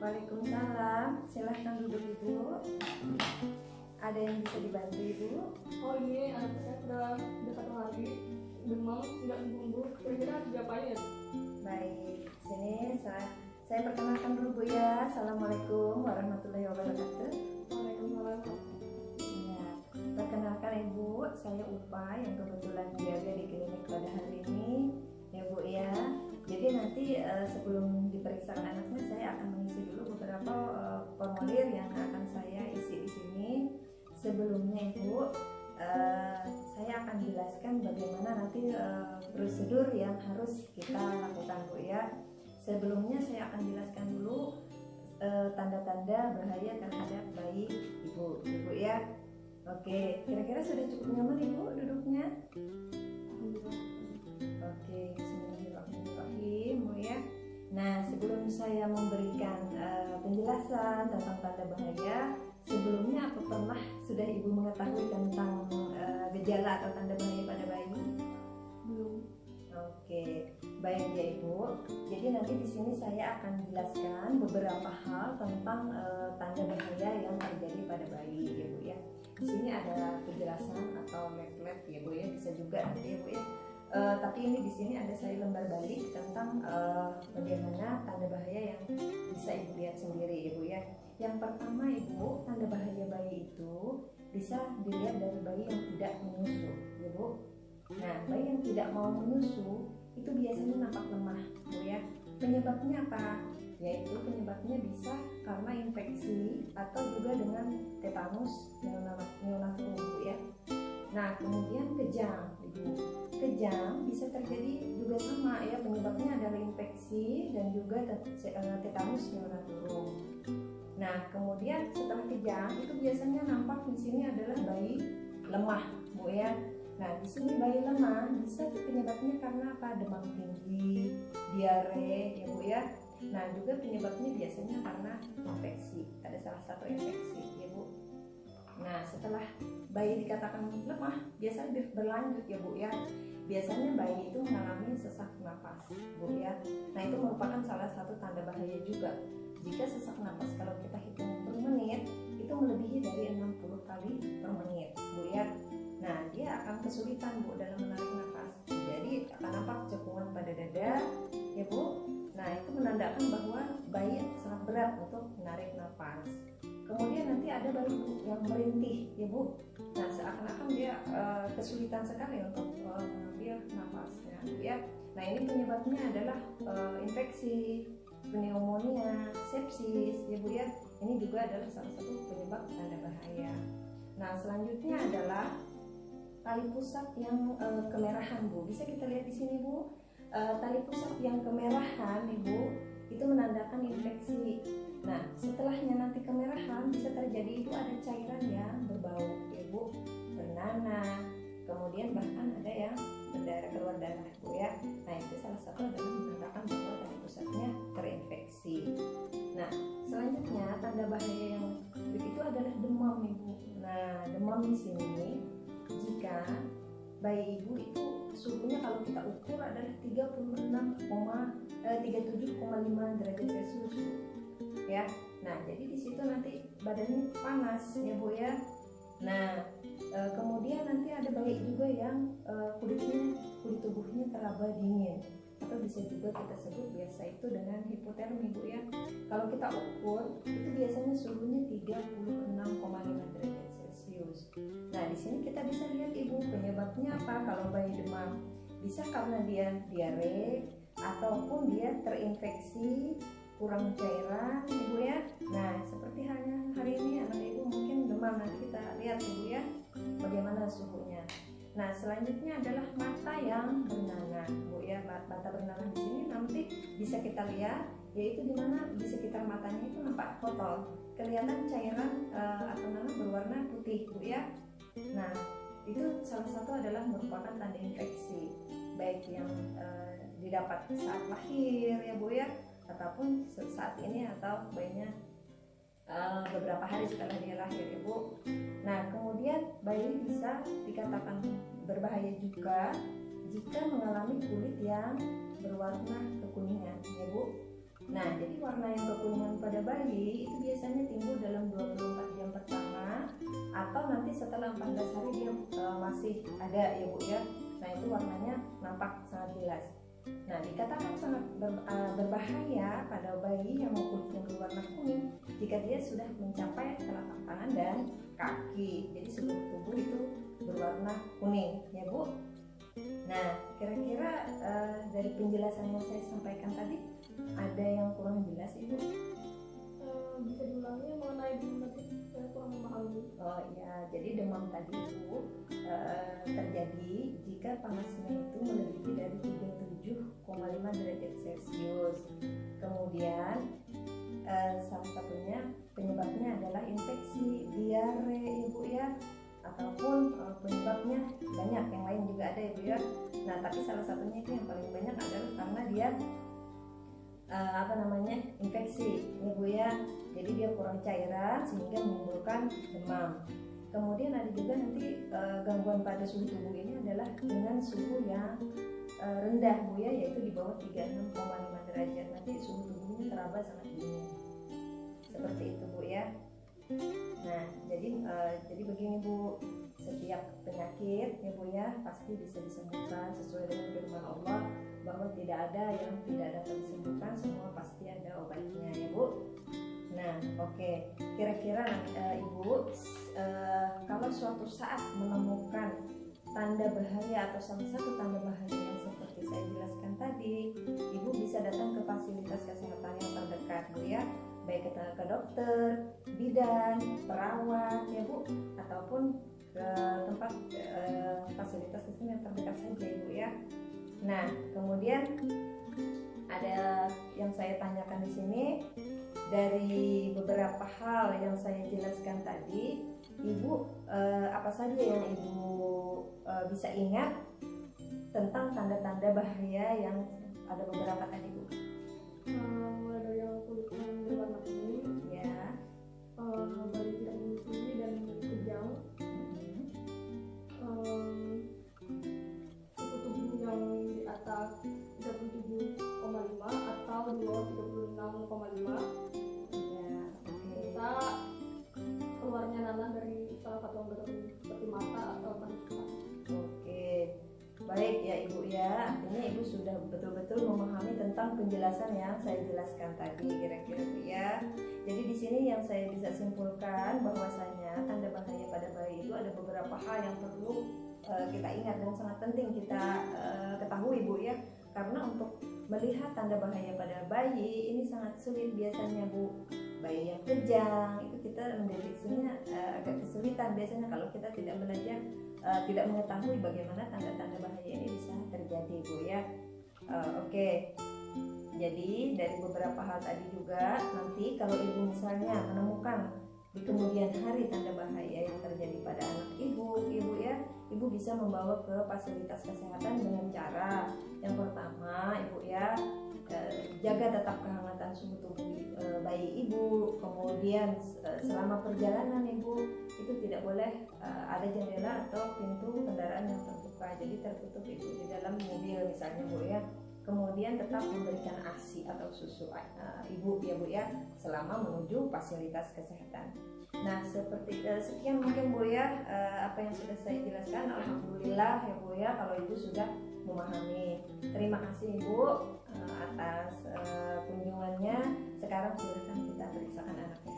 Waalaikumsalam, silahkan duduk Ibu. Ada yang bisa dibantu Ibu? Oh iya, anak saya udah 1 hari demam, nggak sembuh. Kira-kira harus diapain ya? Baik, sini saya perkenalkan dulu Bu ya. Assalamualaikum warahmatullahi wabarakatuh. Waalaikumsalam. Ya, perkenalkan Ibu, saya Upa yang kebetulan jaga di klinik pada hari ini ya Bu ya. Jadi nanti sebelum diperiksakan anaknya, saya akan mengisi dulu beberapa formulir yang akan saya isi di sini. Sebelumnya Ibu, saya akan jelaskan bagaimana nanti prosedur yang harus kita lakukan Bu ya. Sebelumnya saya akan jelaskan dulu tanda-tanda bahaya terhadap bayi Ibu ya. Oke, kira-kira sudah cukup nyaman Ibu duduknya? Oke, bismillahirrahmanirrahim Bu ya. Nah, sebelum saya memberikan penjelasan tentang tanda bahaya, sebelumnya apa pernah sudah Ibu mengetahui tentang gejala atau tanda bahaya pada bayi? Belum. Oke, baik ya Ibu. Jadi nanti di sini saya akan jelaskan beberapa hal tentang tanda bahaya yang terjadi pada bayi ya Bu ya. Di sini ada penjelasan atau leaflet ya Bu ya, bisa juga nanti ya Bu ya. Tapi ini di sini ada saya lembar balik tentang bagaimana tanda bahaya yang bisa Ibu lihat sendiri Ibu ya. Yang pertama Ibu, tanda bahaya bayi itu bisa dilihat dari bayi yang tidak menyusu ya Bu. Nah, bayi yang tidak mau menyusu itu biasanya nampak lemah Bu ya. Penyebabnya apa? Yaitu penyebabnya bisa karena infeksi atau juga dengan tetanus neonatum Bu ya. Nah, kemudian kejang Ibu. Kejang bisa terjadi juga sama ya, penyebabnya adalah infeksi dan juga tetanus neonatum. Nah, kemudian setelah kejang itu biasanya nampak di sini adalah bayi lemah Bu ya. Nah, di sini bayi lemah bisa penyebabnya karena apa? Demam tinggi, diare ya Bu ya. Nah, juga penyebabnya biasanya karena infeksi. Ada salah satu infeksi ya Bu. Nah, setelah bayi dikatakan lemah, biasa berlanjut ya Bu ya. Biasanya bayi itu mengalami sesak napas Bu ya. Nah, itu merupakan salah satu tanda bahaya juga. Jika sesak napas kalau kita hitung per menit itu melebihi dari 60 kali per menit Bu ya. Nah, dia akan kesulitan Bu dalam menarik nafas. Jadi akan nampak cekungan pada dada ya Bu. Nah, itu menandakan bahwa bayi sangat berat untuk menarik nafas. Kemudian nanti ada bayi yang merintih ya Bu. Nah, seakan-akan dia kesulitan sekali untuk mengambil nafasnya Bu ya. Nah, ini penyebabnya adalah infeksi, pneumonia, sepsis ya Bu ya. Ini juga adalah salah satu penyebab tanda bahaya. Nah, selanjutnya adalah tali pusat yang kemerahan Bu. Bisa kita lihat di sini Bu. Tali pusat yang kemerahan Ibu itu menandakan infeksi. Nah, setelahnya nanti kemerahan bisa terjadi itu ada cairan yang berbau ya Bu, bernanah, kemudian bahkan ada yang berdarah, keluar darah Bu ya. Nah, itu salah satu adalah menandakan bahwa tali pusatnya terinfeksi. Nah, selanjutnya tanda bahaya yang begitu adalah demam Ibu. Nah, demam di sini jika bayi Ibu itu suhunya kalau kita ukur adalah 37,5 derajat Celcius ya. Nah, jadi di situ nanti badannya panas ya Bu ya. Nah, kemudian nanti ada bayi juga yang kulit tubuhnya teraba dingin atau bisa juga kita sebut biasa itu dengan hipotermi Bu ya. Kalau kita ukur itu biasanya suhunya 36,5 derajat Celcius. Nah, di sini kita bisa lihat Ibu penyebabnya apa kalau bayi demam. Bisa karena dia diare ataupun dia terinfeksi, kurang cairan Ibu ya. Nah, seperti halnya hari ini anak Ibu mungkin demam, nanti kita lihat Ibu ya bagaimana suhunya. Nah, selanjutnya adalah mata yang bernanah Bu ya. Mata bernanah di sini nanti bisa kita lihat yaitu di mana di sekitar matanya itu nampak kotor, kelihatan cairan atau nanah berwarna putih Bu ya. Nah, itu salah satu adalah merupakan tanda infeksi baik yang didapat saat lahir ya Bu ya, ataupun saat ini atau bayinya beberapa hari setelah dia lahir ya Bu. Nah, kemudian bayi bisa dikatakan berbahaya juga jika mengalami kulit yang berwarna kekuningan ya Bu. Nah, jadi warna yang kekuningan pada bayi itu biasanya timbul dalam 24 jam pertama atau nanti setelah 14 hari dia masih ada ya Bu ya. Nah, itu warnanya nampak sangat jelas. Nah, dikatakan sangat berbahaya pada bayi yang kulitnya berwarna kuning jika dia sudah mencapai telapak tangan dan kaki. Jadi seluruh tubuh itu berwarna kuning, ya Bu. Nah, kira-kira dari penjelasan yang saya sampaikan tadi ada yang kurang jelas, Ibu? Bisa diulangi mengenai demam tadi, saya kurang memahami. Oh ya, jadi demam tadi itu terjadi jika panasnya itu melebihi dari 37,5 derajat Celcius. Kemudian salah satunya penyebabnya adalah infeksi, diare, Ibu ya, ataupun penyebabnya banyak, yang lain juga ada, Ibu ya. Nah, tapi salah satunya itu yang paling banyak adalah karena dia infeksi, ya Bu ya. Jadi dia kurang cairan sehingga menimbulkan demam. Kemudian ada juga nanti gangguan pada suhu tubuh ini adalah dengan suhu yang rendah Bu ya, yaitu di bawah 36,5 derajat. Nanti suhu tubuhnya teraba sangat dingin. Seperti itu Bu ya. Nah, jadi begini Bu, setiap penyakit ya Bu ya pasti bisa disembuhkan sesuai dengan firman Allah bahwa tidak ada yang tidak dapat disembuhkan, semua pasti ada obatnya ya Bu. Nah, oke. Kira-kira Ibu kalau suatu saat menemukan tanda bahaya atau salah satu tanda bahaya yang seperti saya jelaskan tadi, Ibu bisa datang ke fasilitas kesehatan yang terdekat Bu ya, baik ke dokter, bidan, perawat ya Bu, ataupun ke tempat fasilitas kesehatan yang terdekat saja Ibu ya. Nah, kemudian ada yang saya tanyakan di sini, dari beberapa hal yang saya jelaskan tadi, Ibu apa saja yang Ibu bisa ingat tentang tanda-tanda bahaya yang ada beberapa tadi Bu? Mulai dari yang kulitnya berwarna kuning, Ya. bayi tidak menyusui dan kejang, suhu tubuh yang di atas 37,5 atau di bawah 36,5. Ya, oke. Kita keluarnya nanah dari salah satu anggota tubuh seperti mata atau mata. Oke. Baik ya Ibu ya. Artinya Ibu sudah betul-betul memahami tentang penjelasan yang saya jelaskan tadi kira-kira Bu ya. Jadi di sini yang saya bisa simpulkan bahwasanya tanda bahaya pada bayi itu ada beberapa hal yang perlu kita ingat dan sangat penting kita ketahui Bu ya. Karena untuk melihat tanda bahaya pada bayi ini sangat sulit biasanya Bu. Bayi yang kejang itu kita mendeteksinya agak kesulitan biasanya kalau kita tidak belajar, tidak mengetahui bagaimana tanda-tanda bahaya ini bisa terjadi Bu ya. Oke. Jadi dari beberapa hal tadi juga, nanti kalau Ibu misalnya menemukan di kemudian hari tanda bahaya yang terjadi pada anak Ibu ya, Ibu bisa membawa ke fasilitas kesehatan dengan cara yang pertama Ibu ya, jaga tetap kehangatan suhu tubuh bayi Ibu. Kemudian selama perjalanan Ibu itu tidak boleh ada jendela atau pintu kendaraan yang terbuka, jadi tertutup Ibu di dalam mobil misalnya Bu ya. Kemudian tetap memberikan ASI atau susu Ibu ya Bu ya selama menuju fasilitas kesehatan. Nah, seperti sekian mungkin Bu ya apa yang sudah saya jelaskan. Alhamdulillah ya Bu ya kalau Ibu sudah memahami. Terima kasih Ibu atas kunjungannya. Sekarang silakan kita periksakan anaknya.